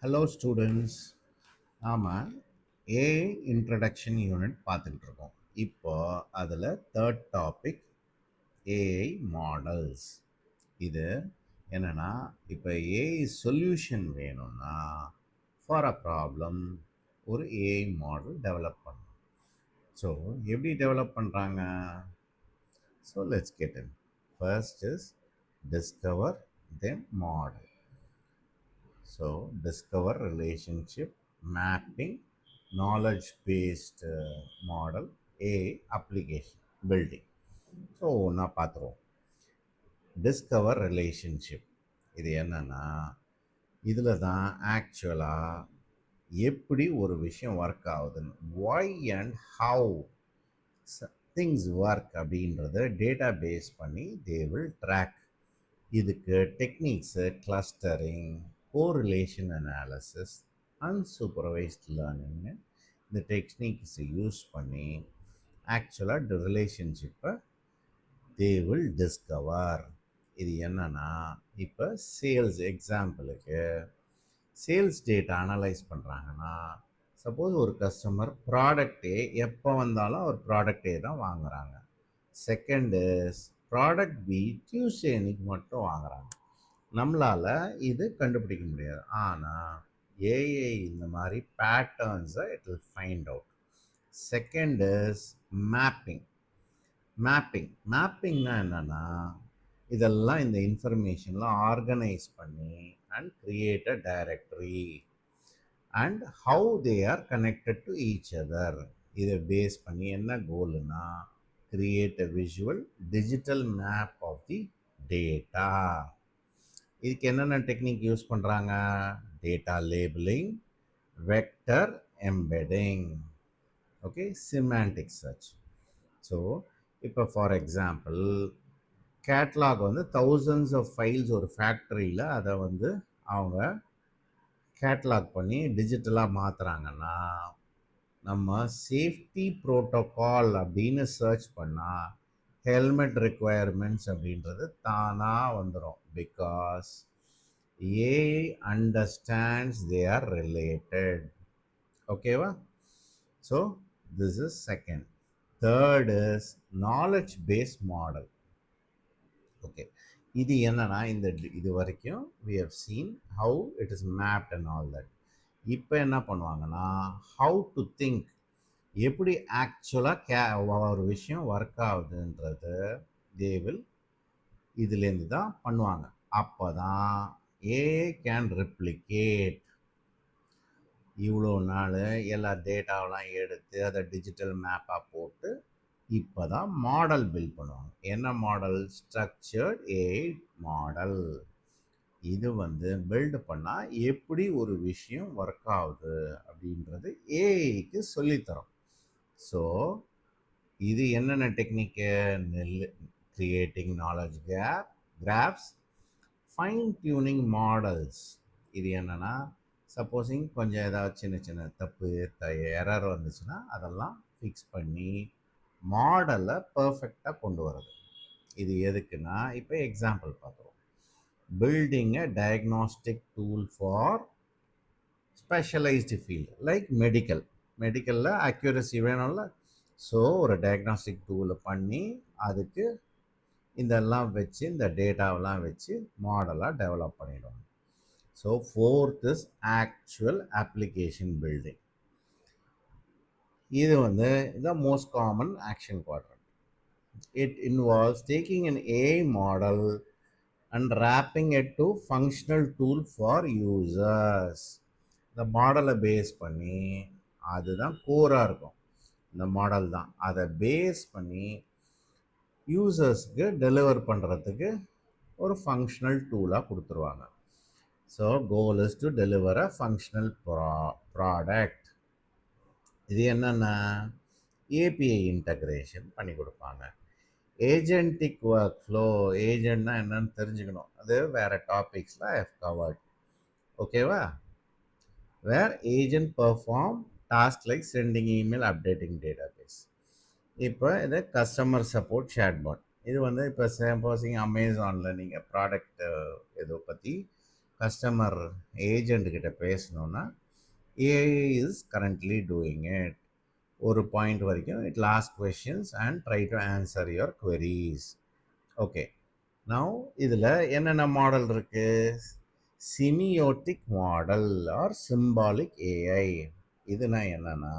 Hello students. நாம் AI introduction unit பார்த்துக்கிட்டு இருக்கோம். இப்போ அதில் தேர்ட் டாபிக் ஏஐ மாடல்ஸ். இது என்னென்னா, இப்போ ஏஐ சொல்யூஷன் வேணும்னா ஃபார் அ ப்ராப்ளம் ஒரு ஏஐ மாடல் டெவலப் பண்ணணும். ஸோ எப்படி டெவலப் பண்ணுறாங்க? So let's get in. First is discover then model. So, discover relationship, mapping, knowledge-based model, application, building. So ஒன்றா பார்த்துருவோம். டிஸ்கவர் ரிலேஷன்ஷிப் இது என்னன்னா, இதில் தான் ஆக்சுவலாக எப்படி ஒரு விஷயம் ஒர்க் ஆகுதுன்னு, why and how things work அப்படின்றத டேட்டா பேஸ் பண்ணி தே வில் ட்ராக். இதுக்கு techniques clustering, correlation analysis, unsupervised லேர்னிங்னு இந்த டெக்னிக்ஸை யூஸ் பண்ணி ஆக்சுவலாக ரிலேஷன்ஷிப்பை தே வில் டிஸ்கவர். இது என்னன்னா, இப்போ சேல்ஸ் எக்ஸாம்பிளுக்கு சேல்ஸ் டேட்டா அனலைஸ் பண்ணுறாங்கன்னா, சப்போஸ் ஒரு கஸ்டமர் ப்ராடக்டே எப்போ வந்தாலும் அவர் ப்ராடக்டே தான் வாங்குகிறாங்க. செகண்டு, ப்ராடக்ட் பி டியூஸ்டே அன்னைக்கு மட்டும் வாங்குகிறாங்க. நம்மளால் இது கண்டுபிடிக்க முடியாது. ஆனால் ஏஐ இந்த மாதிரி பேட்டர்ன்ஸை it will find out. Second is mapping. மேப்பிங்னா என்னென்னா, இதெல்லாம் இந்த இன்ஃபர்மேஷன்லாம் ஆர்கனைஸ் பண்ணி and create a directory and how they are connected to each other. இதை பேஸ் பண்ணி என்ன கோல்னா, create a visual digital map of the data. இதுக்கு என்னென்ன டெக்னிக் யூஸ் பண்ணுறாங்க? Data labelling, vector embedding, okay, semantic search. So இப்போ for example catalogue வந்து thousands of files ஒரு ஃபேக்ட்ரியில் அதை வந்து அவங்க கேட்லாக் பண்ணி டிஜிட்டலாக மாற்றுறாங்கன்னா, நம்ம சேஃப்டி ப்ரோட்டோகால் அப்படின்னு சர்ச் பண்ணால் ஹெல்மெட் ரெக்குவயர்மெண்ட்ஸ் அப்படின்றது தானாக வந்துடும். Because AI understands they are related. ஓகேவா? So this is second. Third is knowledge based model. Okay, இது என்னன்னா, இது வரைக்கும் we have seen how it is mapped and all that. இப்போ என்ன பண்ணுவாங்கன்னா, how to think, எப்படி ஆக்சுவலாக ஒரு விஷயம் ஒர்க் ஆகுதுன்றது they will இதுலேருந்து தான் பண்ணுவாங்க. அப்போ தான் ஏஐ கேன் ரெப்ளிகேட். இவ்வளோ நாள் எல்லா டேட்டாவெலாம் எடுத்து அதை டிஜிட்டல் மேப்பாக போட்டு இப்போ தான் மாடல் பில்ட் பண்ணுவாங்க. என்ன மாடல்? Structured AI model. இது வந்து பில்டு பண்ணால் எப்படி ஒரு விஷயம் ஒர்க் ஆகுது அப்படின்றது ஏஐக்கு சொல்லித்தரோம். ஸோ இது என்னென்ன technique? Creating knowledge graphs, fine tuning models. இது என்னென்னா, சப்போஸிங் கொஞ்சம் ஏதாவது சின்ன சின்ன தப்பு எரர் வந்துச்சுன்னா அதெல்லாம் ஃபிக்ஸ் பண்ணி மாடலை பர்ஃபெக்டாக கொண்டு வர்றது. இது எதுக்குன்னா, இப்போ எக்ஸாம்பிள் பார்க்குறோம். Building a diagnostic tool for specialised field like மெடிக்கலில் அக்யூரசி வேணும்ல. ஸோ ஒரு டயக்னாஸ்டிக் டூலை பண்ணி அதுக்கு இதெல்லாம் வச்சு இந்த டேட்டாவெல்லாம் வச்சு மாடலாக டெவலப் பண்ணிடுவாங்க. So fourth is actual application building. இது வந்து the most common action quadrant. It involves taking an AI model and wrapping it to functional tool for users. இந்த மாடலை பேஸ் பண்ணி அதுதான் கோராக இருக்கும். இந்த மாடல் தான் அதை பேஸ் பண்ணி யூசர்ஸ்க்கு டெலிவர் பண்ணுறதுக்கு ஒரு ஃபங்க்ஷனல் டூலாக கொடுத்துருவாங்க. So goal is to deliver a functional product. இது என்னென்ன? ஏபிஐ இன்டகிரேஷன் பண்ணி கொடுப்பாங்க. Agentic work flow. ஏஜென்ட்னா என்னன்னு தெரிஞ்சுக்கணும். அது வேறு டாபிக்ஸில் ஐ ஹவ் கவர்ட். ஓகேவா? Where agent perform task like sending email, updating database. இப்போ இது கஸ்டமர் சப்போர்ட் சேட்பாட். இது வந்து இப்போ சப்போஸிங் அமேசானில் நீங்கள் ப்ராடக்ட் ஏதோ பற்றி கஸ்டமர் ஏஜெண்ட் கிட்ட பேசணும்னா AI is currently doing it. ஒரு பாயிண்ட் வரைக்கும் it last questions and try to answer your queries. Okay, now இதில் என்னென்ன மாடல் இருக்கு? சிமியோட்டிக் மாடல் ஆர் சிம்பாலிக் ஏஐ. இதுனா என்னன்னா,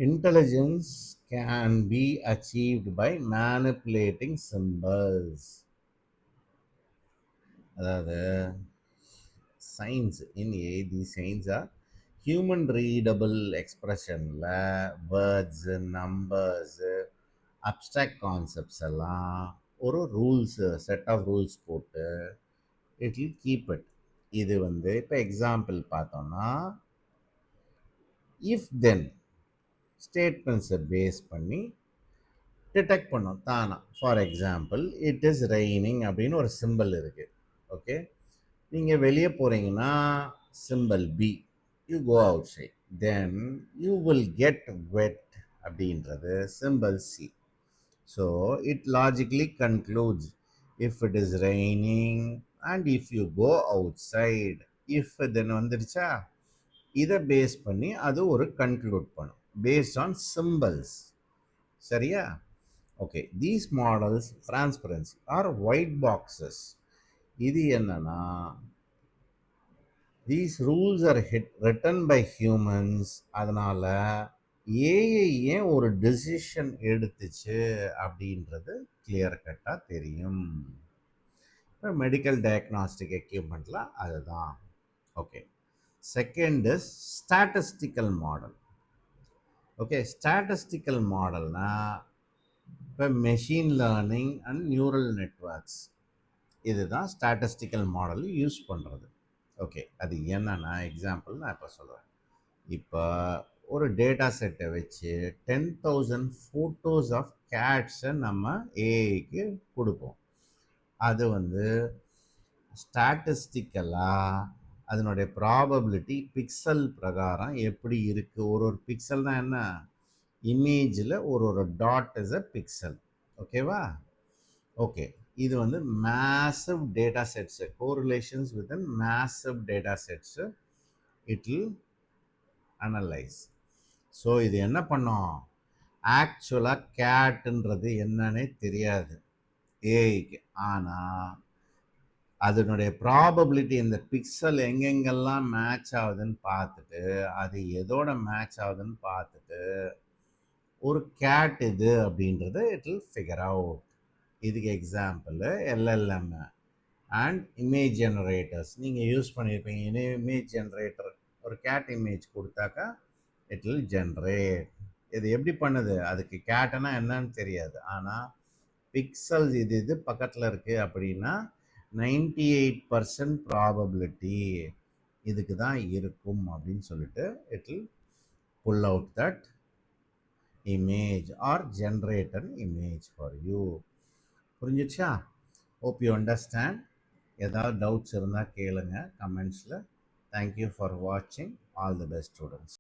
intelligence can be achieved by manipulating symbols. அதாவது science in A the science or human readable எக்ஸ்பிரஷனில் words, numbers, abstract concepts எல்லாம் ஒரு rules, set of rules போட்டு இட் வில் கீப் இட். இது வந்து இப்போ எக்ஸாம்பிள் பார்த்தோம்னா, இஃப் தென் ஸ்டேட்மெண்ட்ஸை பேஸ் பண்ணி டிடெக்ட் பண்ணும் தானா. For example, it is raining அப்படின்னு ஒரு சிம்பிள் இருக்குது. ஓகே, நீங்கள் வெளியே போகிறீங்கன்னா simple B, you go outside, then you will get wet அப்படின்றது simple C. So it logically concludes if it is raining and if you go outside, if then வந்துடுச்சா, இதை பேஸ் பண்ணி அது ஒரு கன்க்ளூட் பண்ணும் based on symbols. சரியா? Okay, these models transparency are white boxes. இது என்னன்னா, these rules are written by humans. அதனால் ஏஐ ஏன் ஒரு டெசிஷன் எடுத்துச்சு அப்படின்றது கிளியர் கட்டாக தெரியும். இப்போ மெடிக்கல் டயக்னாஸ்டிக் எக்யூப்மெண்ட்டில் அதுதான். Okay, second is statistical model. Okay, statistical மாடல்னா இப்போ machine learning and neural networks, இதுதான் ஸ்டாட்டிஸ்டிக்கல் மாடல் யூஸ் பண்ணுறது. ஓகே, அது என்னன்னா எக்ஸாம்பிள் நான் இப்போ சொல்கிறேன். இப்போ ஒரு டேட்டா செட்டை வச்சு 10,000 ஃபோட்டோஸ் ஆஃப் கேட்ஸை நம்ம ஏஐக்கு கொடுப்போம். அது வந்து ஸ்டாட்டிஸ்டிக்கலாக அதனுடைய ப்ராபபிலிட்டி பிக்சல் பிரகாரம் எப்படி இருக்குது. ஒரு பிக்சல் தான் என்ன, இமேஜில் ஒரு டாட் இஸ் அ பிக்சல். ஓகேவா? ஓகே, இது வந்து massive data sets, correlations within massive data sets it will analyse. So இது என்ன பண்ணோம், ஆக்சுவலாக கேட்டுன்றது என்னன்னே தெரியாது ஏஐக்கு. ஆனால் அதனுடைய ப்ராபபிலிட்டி, இந்த பிக்சல் எங்கெங்கெல்லாம் மேட்ச் ஆகுதுன்னு பார்த்துட்டு, அது எதோட மேட்ச் ஆகுதுன்னு பார்த்துட்டு ஒரு கேட் இது அப்படின்றத இட் வில் ஃபிகர் அவுட். இதுக்கு example LLM and image generators நீங்கள் யூஸ் பண்ணியிருப்பீங்க. இமேஜ் ஜெனரேட்டர் ஒரு கேட் இமேஜ் கொடுத்தாக்கா இட் வில் ஜென்ரேட். இது எப்படி பண்ணுது, அதுக்கு கேட்டுனா என்னன்னு தெரியாது, ஆனால் பிக்சல்ஸ் இது பக்கத்தில் இருக்குது அப்படின்னா 98% ப்ராபபிலிட்டி இதுக்கு தான் இருக்கும் அப்படின்னு சொல்லிட்டு it will pull out that image or generate an image for you. புரிஞ்சிடுச்சா? Hope you understand. ஏதாவது டவுட்ஸ் இருந்தால் கேளுங்க கமெண்ட்ஸில். தேங்க்யூ ஃபார் வாட்சிங். All the best students.